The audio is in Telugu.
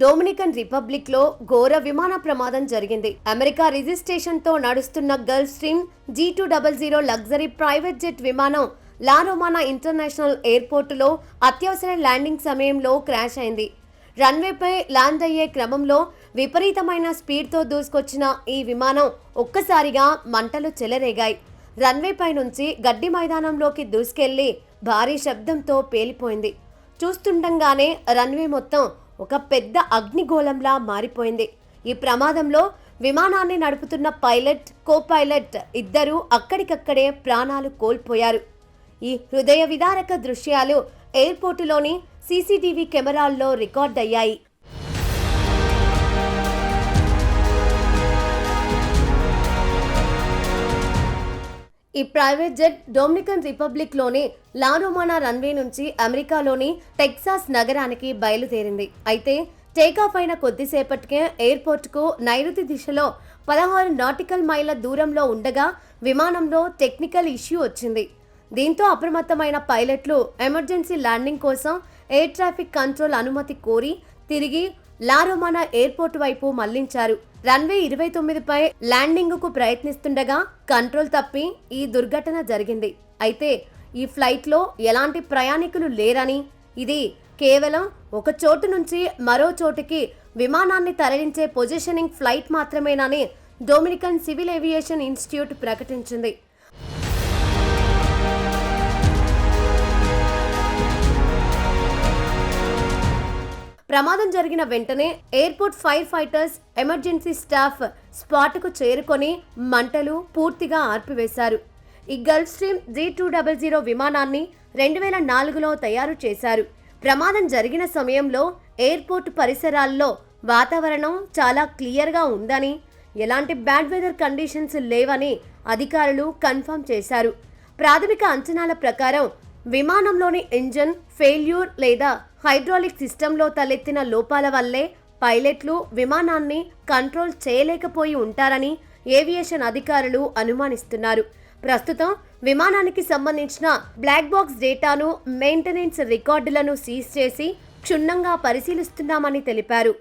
డొమినికన్ రిపబ్లిక్ లో ఘోర విమాన ప్రమాదం జరిగింది. అమెరికా రిజిస్ట్రేషన్ తో నడుస్తున్న Gulf stream G200 luxury private jet విమానం లా రొమానా ఇంటర్నేషనల్ ఎయిర్పోర్టులో అత్యవసర ల్యాండింగ్ సమయంలో క్రాష్ అయింది. రన్వేపై ల్యాండ్ అయ్యే క్రమంలో విపరీతమైన స్పీడ్తో దూసుకొచ్చిన ఈ విమానం ఒక్కసారిగా మంటలు చెలరేగాయి. రన్వేపై నుంచి గడ్డి మైదానంలోకి దూసుకెళ్లి భారీ శబ్దంతో పేలిపోయింది. చూస్తుండగానే రన్వే మొత్తం ఒక పెద్ద అగ్నిగోళంలా మారిపోయింది. ఈ ప్రమాదంలో విమానాన్ని నడుపుతున్న పైలట్, కో పైలట్ ఇద్దరూ అక్కడికక్కడే ప్రాణాలు కోల్పోయారు. ఈ హృదయ విదారక దృశ్యాలు ఎయిర్పోర్టులోని సీసీటీవీ కెమెరాల్లో రికార్డ్ అయ్యాయి. ఈ ప్రైవేట్ జెట్ డొమినికన్ రిపబ్లిక్ లోని లా రొమానా రన్వే నుంచి అమెరికాలోని టెక్సాస్ నగరానికి బయలుదేరింది. అయితే టేకాఫ్ అయిన కొద్దిసేపటికే ఎయిర్పోర్టుకు నైరుతి దిశలో 16 నాటికల్ మైళ్ళ దూరంలో ఉండగా విమానంలో టెక్నికల్ ఇష్యూ వచ్చింది. దీంతో అప్రమత్తమైన పైలట్లు ఎమర్జెన్సీ ల్యాండింగ్ కోసం ఎయిర్ ట్రాఫిక్ కంట్రోల్ అనుమతి కోరి తిరిగి లా రొమానా ఎయిర్పోర్టు వైపు మళ్లించారు. రన్వే 29పై ల్యాండింగ్ కు ప్రయత్నిస్తుండగా కంట్రోల్ తప్పి ఈ దుర్ఘటన జరిగింది. అయితే ఈ ఫ్లైట్ లో ఎలాంటి ప్రయాణికులు లేరని, ఇది కేవలం ఒక చోటు నుంచి మరో చోటుకి విమానాన్ని తరలించే పొజిషనింగ్ ఫ్లైట్ మాత్రమేనని డొమినికన్ సివిల్ ఏవియేషన్ ఇన్స్టిట్యూట్ ప్రకటించింది. ప్రమాదం జరిగిన వెంటనే airport fire fighters, emergency staff స్పాట్కు చేరుకొని మంటలు పూర్తిగా ఆర్పివేశారు. ఈ గల్ఫ్ స్ట్రీమ్ G200 విమానాన్ని 2004లో తయారు చేశారు. ప్రమాదం జరిగిన సమయంలో ఎయిర్పోర్ట్ పరిసరాల్లో వాతావరణం చాలా క్లియర్గా ఉందని, ఎలాంటి బ్యాడ్ వెదర్ కండిషన్స్ లేవని అధికారులు కన్ఫర్మ్ చేశారు. ప్రాథమిక అంచనాల ప్రకారం విమానంలోని ఇంజన్ ఫెయిల్యూర్ లేదా హైడ్రాలిక్ సిస్టంలో తలెత్తిన లోపాల వల్లే పైలట్లు విమానాన్ని కంట్రోల్ చేయలేకపోయి ఉంటారని ఏవియేషన్ అధికారులు అనుమానిస్తున్నారు. ప్రస్తుతం విమానానికి సంబంధించిన బ్లాక్ బాక్స్ డేటాను, మెయింటెనెన్స్ రికార్డులను సీజ్ చేసి క్షుణ్ణంగా పరిశీలిస్తున్నామని తెలిపారు.